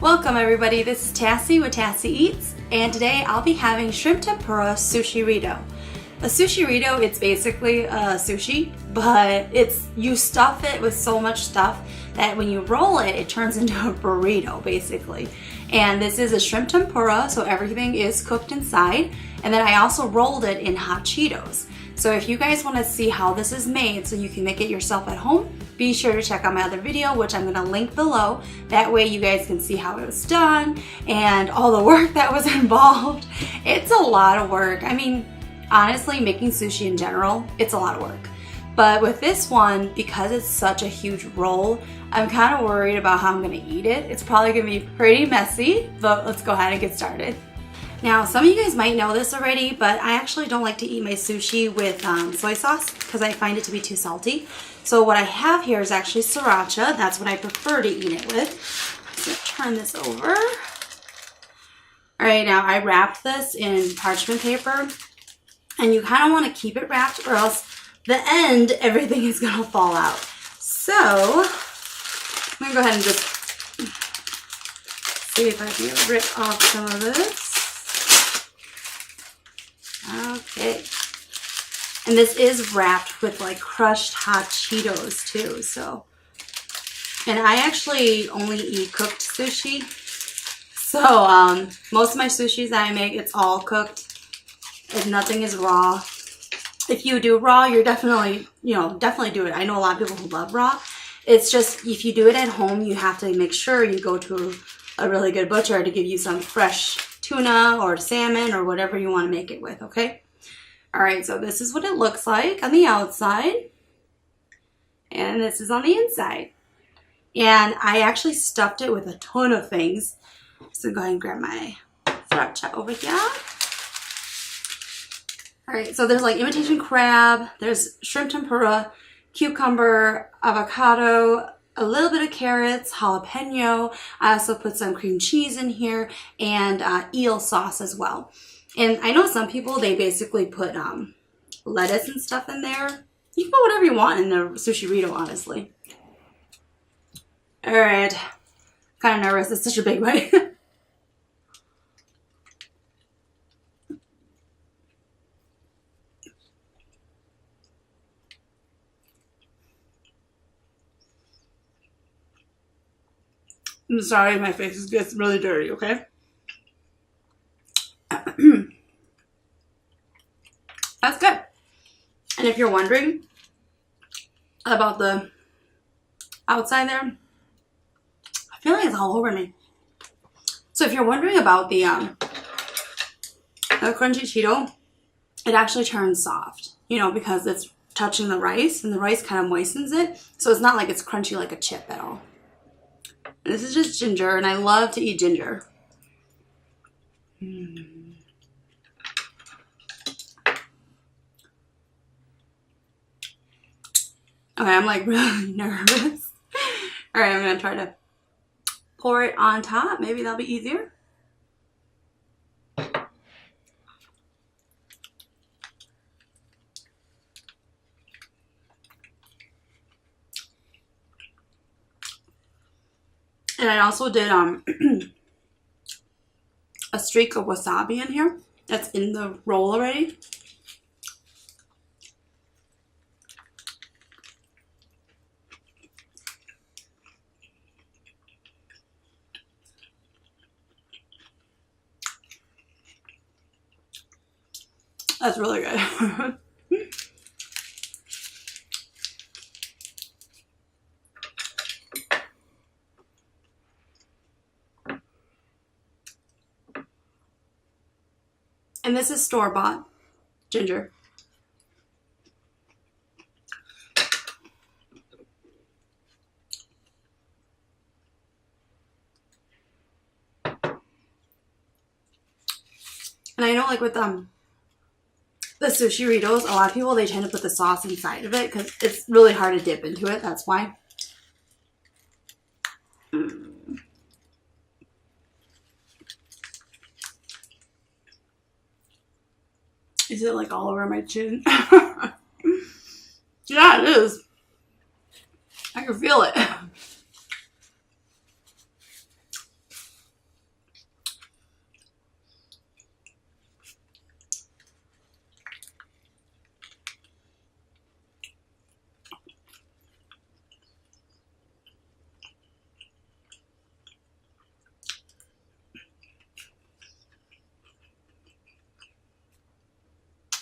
Welcome everybody, this is Tassie with Tassie Eats, and today I'll be having shrimp tempura sushiritto. A sushiritto, it's basically a sushi, but you stuff it with so much stuff that when you roll it, it turns into a burrito basically. And this is a shrimp tempura, so everything is cooked inside, and then I also rolled it in hot Cheetos. So if you guys want to see how this is made so you can make it yourself at home, be sure to check out my other video, which I'm going to link below. That way you guys can see how it was done and all the work that was involved. It's a lot of work. I mean, honestly, making sushi in general, it's a lot of work. But with this one, because it's such a huge roll, I'm kind of worried about how I'm going to eat it. It's probably going to be pretty messy, but let's go ahead and get started. Now, some of you guys might know this already, but I actually don't like to eat my sushi with soy sauce because I find it to be too salty. So what I have here is actually sriracha. That's what I prefer to eat it with. So turn this over. All right, now I wrapped this in parchment paper, and you kind of want to keep it wrapped or else the end, everything is going to fall out. So I'm going to go ahead and just see if I can rip off some of this. Okay. And this is wrapped with like crushed hot Cheetos too, so. And I actually only eat cooked sushi. So most of my sushis that I make, it's all cooked. If nothing is raw. If you do raw, you're definitely, definitely do it. I know a lot of people who love raw. It's just, if you do it at home, you have to make sure you go to a really good butcher to give you some fresh tuna or salmon or whatever you want to make it with, okay? All right, so this is what it looks like on the outside, and this is on the inside. And I actually stuffed it with a ton of things. So go ahead and grab my sriracha over here. All right, so there's like imitation crab, there's shrimp tempura, cucumber, avocado, a little bit of carrots, jalapeno. I also put some cream cheese in here and eel sauce as well. And I know some people, they basically put lettuce and stuff in there. You can put whatever you want in the sushirito, honestly. All right, kind of nervous. It's such a big bite. I'm sorry, my face gets really dirty, okay? That's good. And if you're wondering about the outside there, I feel like it's all over me. So if you're wondering about the crunchy Cheeto, it actually turns soft, because it's touching the rice and the rice kind of moistens it. So it's not like it's crunchy like a chip at all. And this is just ginger, and I love to eat ginger. Okay, I'm like really nervous. All right, I'm gonna try to pour it on top. Maybe that'll be easier. And I also did a streak of wasabi in here. That's in the roll already. That's really good. And this is store-bought ginger. And I know, like with the sushiritos, a lot of people, they tend to put the sauce inside of it because it's really hard to dip into it. That's why. Is it like all over my chin? Yeah, it is. I can feel it.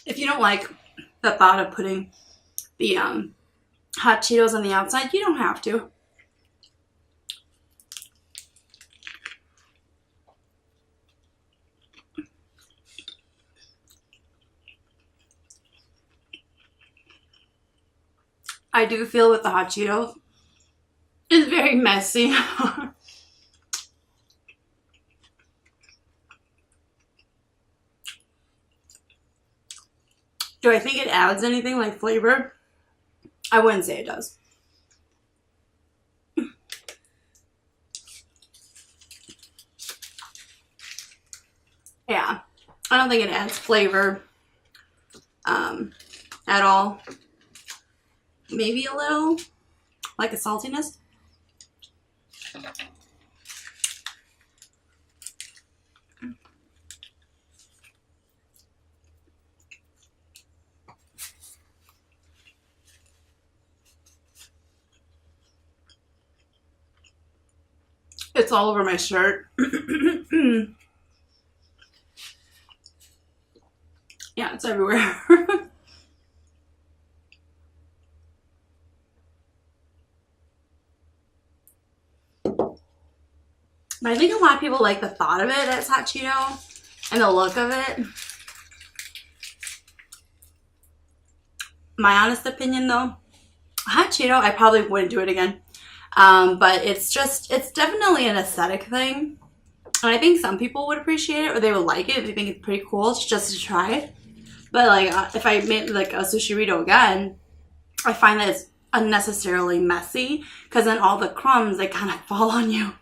If you don't like the thought of putting the hot Cheetos on the outside, you don't have to. I do feel with the hot Cheetos, it's very messy. Do I think it adds anything like flavor? I wouldn't say it does. Yeah, I don't think it adds flavor at all. Maybe a little, like a saltiness. It's all over my shirt. Yeah, it's everywhere. But I think a lot of people like the thought of it as hot Cheeto and the look of it. My honest opinion though, hot Cheeto, I probably wouldn't do it again. But it's definitely an aesthetic thing. And I think some people would appreciate it or they would like it. They think it's pretty cool just to try it. But like if I made like a Sushiritto again, I find that it's unnecessarily messy because then all the crumbs, they kind of fall on you.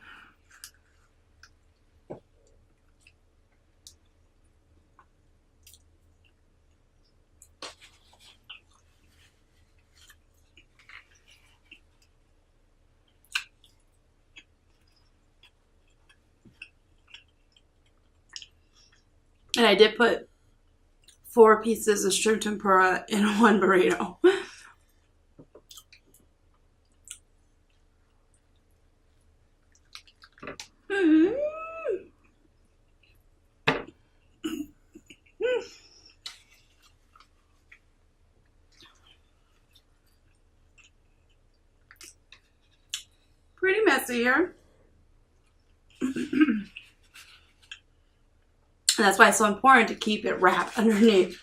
And I did put 4 pieces of shrimp tempura in one burrito. Pretty messy here. And that's why it's so important to keep it wrapped underneath.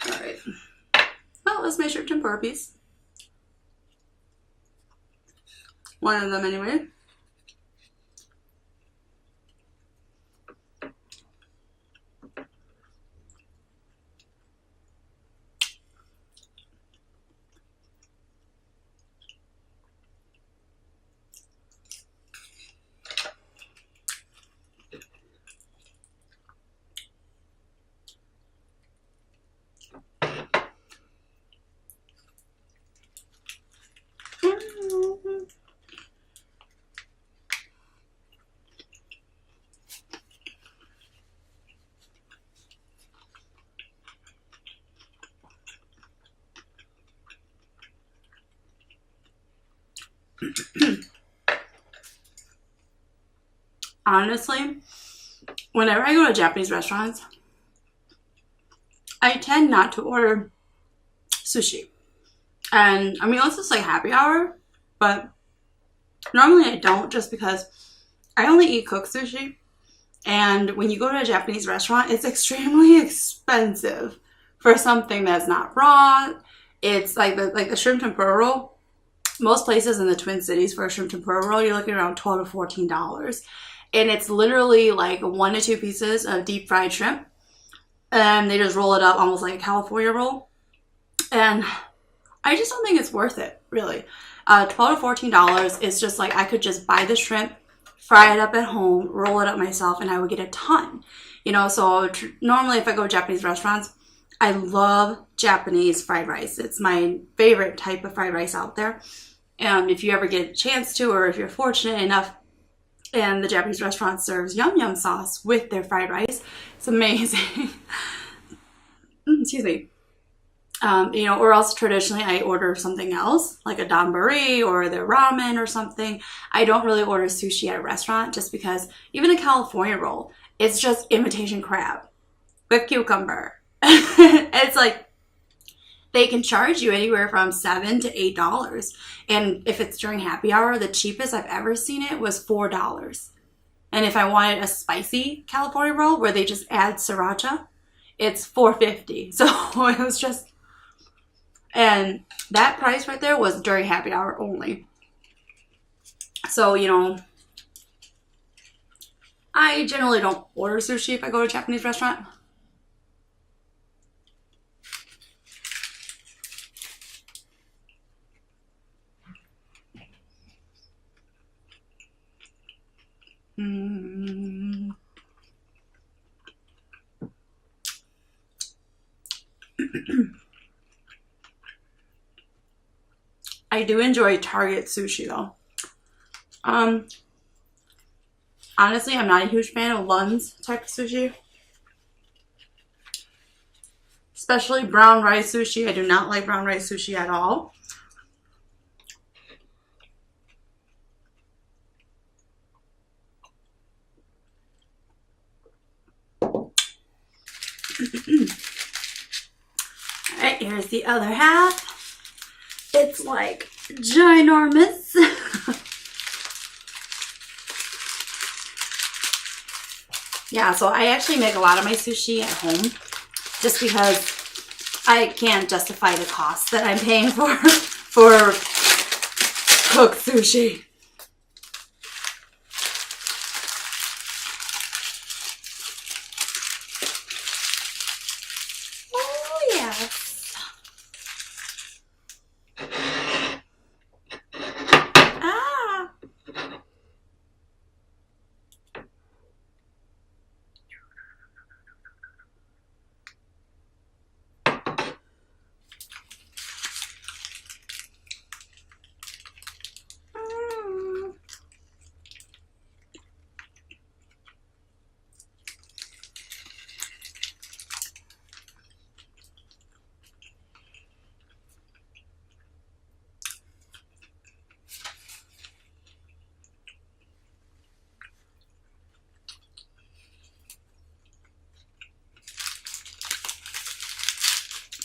All right. Well, let's make sure tempura piece. One of them anyway. Honestly, whenever I go to Japanese restaurants, I tend not to order sushi. And I mean, unless it's like happy hour, but normally I don't just because I only eat cooked sushi. And when you go to a Japanese restaurant, it's extremely expensive for something that's not raw. It's like the shrimp tempura roll. Most places in the Twin Cities for a shrimp tempura roll, you're looking around $12 to $14. And it's literally like 1 to 2 pieces of deep fried shrimp. And they just roll it up almost like a California roll. And I just don't think it's worth it, really. $12 to $14 is just like I could just buy the shrimp, fry it up at home, roll it up myself, and I would get a ton. You know, so normally if I go to Japanese restaurants, I love Japanese fried rice. It's my favorite type of fried rice out there. And if you ever get a chance to, or if you're fortunate enough, and the Japanese restaurant serves yum yum sauce with their fried rice, it's amazing. Excuse me. You know, or else traditionally I order something else, like a donburi or the ramen or something. I don't really order sushi at a restaurant just because even a California roll, It's just imitation crab with cucumber. It's like they can charge you anywhere from $7 to $8. And if it's during happy hour, the cheapest I've ever seen it was $4. And if I wanted a spicy California roll where they just add sriracha, it's $4.50. So it was just, and that price right there was during happy hour only. So, you know, I generally don't order sushi if I go to a Japanese restaurant. I do enjoy Target sushi though. Honestly, I'm not a huge fan of Lund's type of sushi. Especially brown rice sushi. I do not like brown rice sushi at all. Alright, here's the other half. It's like ginormous. Yeah, so I actually make a lot of my sushi at home just because I can't justify the cost that I'm paying for cooked sushi. Oh, yes. Ah.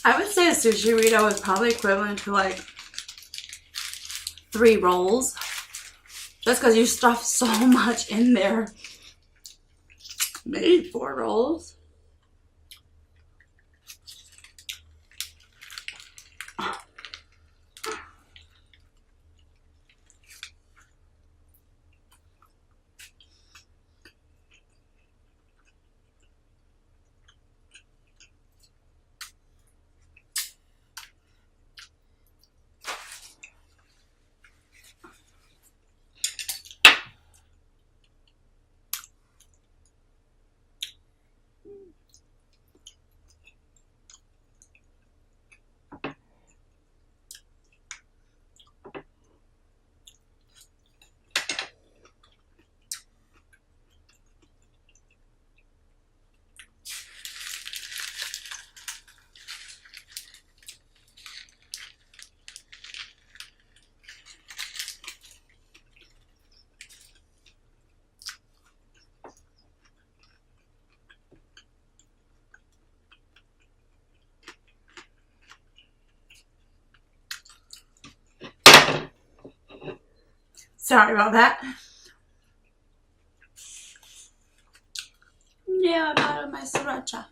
I would say a sushirito is probably equivalent to like 3 rolls. Just because you stuff so much in there. Maybe 4 rolls. Sorry about that. Yeah, I'm out of my sriracha.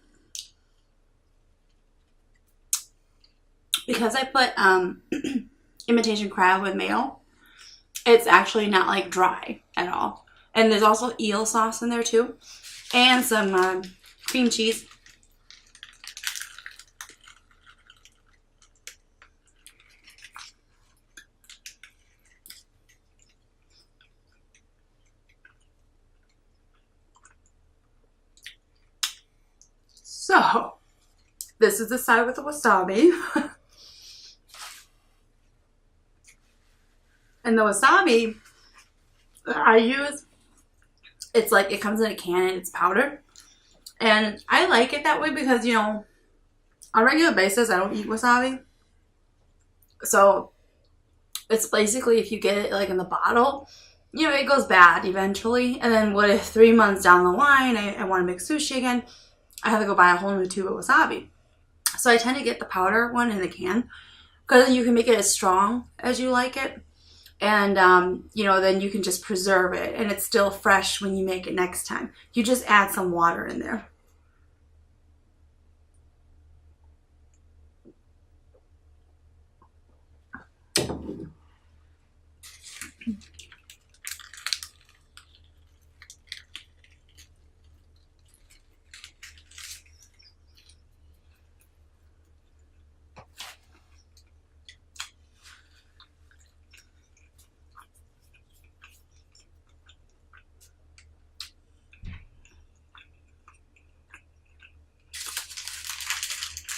Because I put imitation crab with mayo, it's actually not like dry at all. And there's also eel sauce in there too. And some cream cheese. So, this is the side with the wasabi. And the wasabi that I use, it's like it comes in a can and it's powdered. And I like it that way because, you know, on a regular basis, I don't eat wasabi. So, it's basically if you get it like in the bottle, you know, it goes bad eventually. And then what if 3 months down the line, I want to make sushi again? I have to go buy a whole new tube of wasabi. So I tend to get the powder one in the can because you can make it as strong as you like it. And, you know, then you can just preserve it and it's still fresh when you make it next time. You just add some water in there.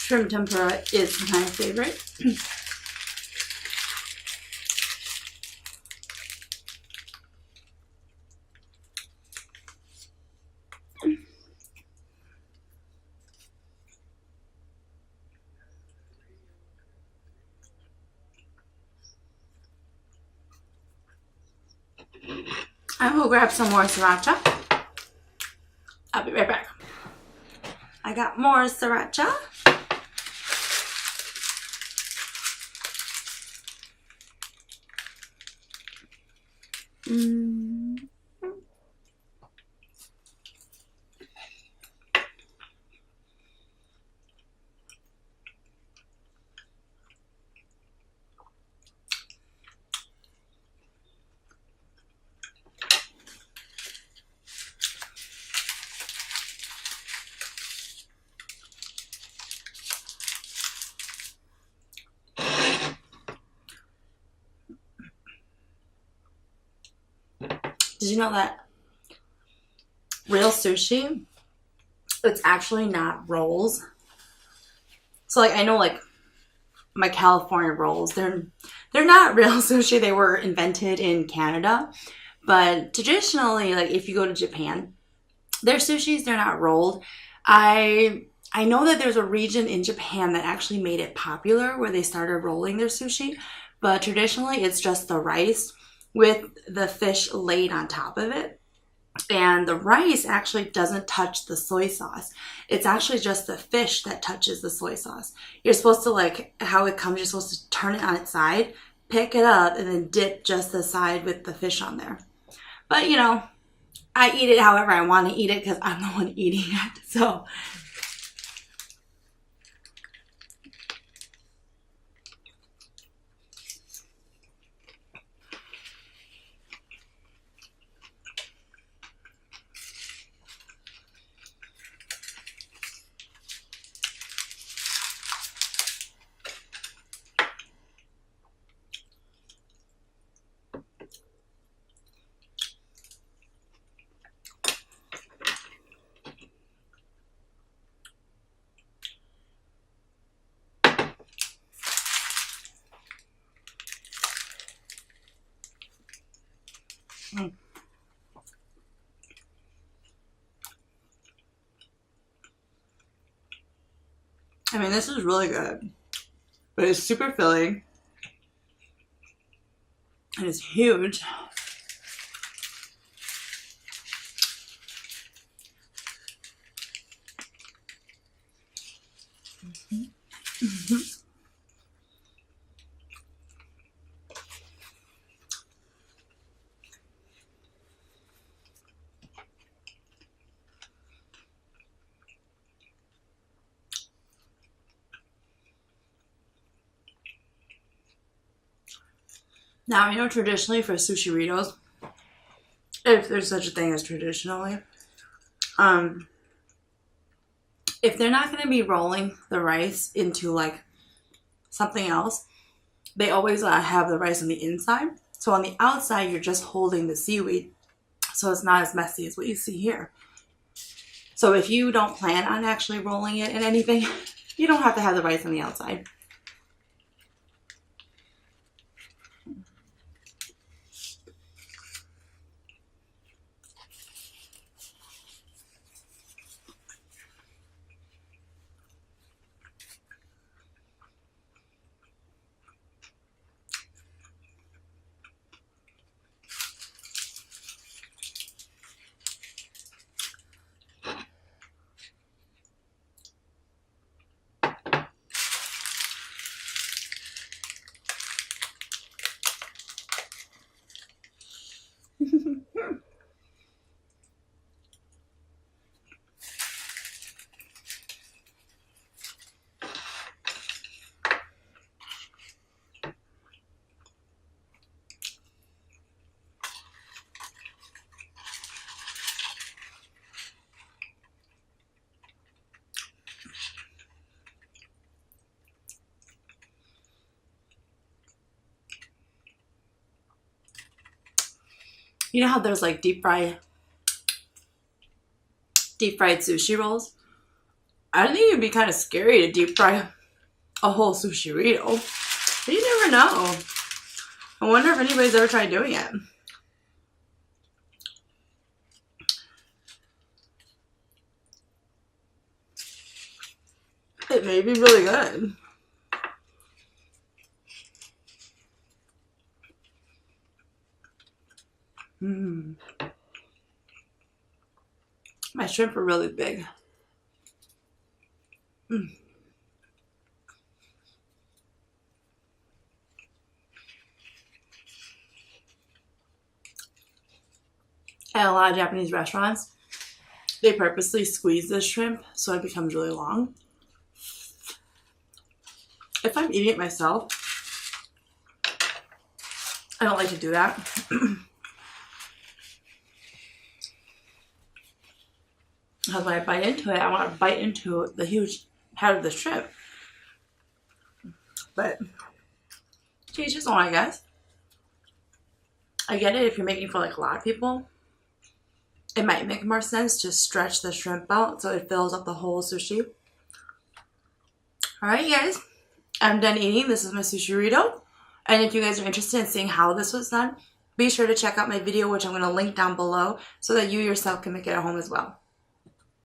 Shrimp tempura is my favorite. I will grab some more sriracha. I'll be right back. I got more sriracha. Did you know that real sushi, it's actually not rolls? So like I know like my California rolls, they're not real sushi. They were invented in Canada. But traditionally, like if you go to Japan, their sushis, they're not rolled. I know that there's a region in Japan that actually made it popular where they started rolling their sushi, but traditionally it's just the rice with the fish laid on top of it. And the rice actually doesn't touch the soy sauce. It's actually just the fish that touches the soy sauce. You're supposed to, like how it comes, you're supposed to turn it on its side, pick it up, and then dip just the side with the fish on there. But, you know, I eat it however I want to eat it because I'm the one eating it. So I mean, this is really good, but it's super filling and it's huge. Now, you know, traditionally for sushiritos, if there's such a thing as traditionally, if they're not going to be rolling the rice into like something else, they always have the rice on the inside. So on the outside, you're just holding the seaweed. So it's not as messy as what you see here. So if you don't plan on actually rolling it in anything, you don't have to have the rice on the outside. You know how there's like deep fried sushi rolls? I think it'd be kind of scary to deep fry a whole sushirito. But you never know. I wonder if anybody's ever tried doing it. It may be really good. My shrimp are really big. At a lot of Japanese restaurants, they purposely squeeze the shrimp so it becomes really long. If I'm eating it myself, I don't like to do that. Because when I bite into it, I want to bite into the huge head of the shrimp. But to each his own, I guess. I get it if you're making for like a lot of people. It might make more sense to stretch the shrimp out so it fills up the whole sushi. Alright, you guys. I'm done eating. This is my sushirito. And if you guys are interested in seeing how this was done, be sure to check out my video, which I'm going to link down below, so that you yourself can make it at home as well.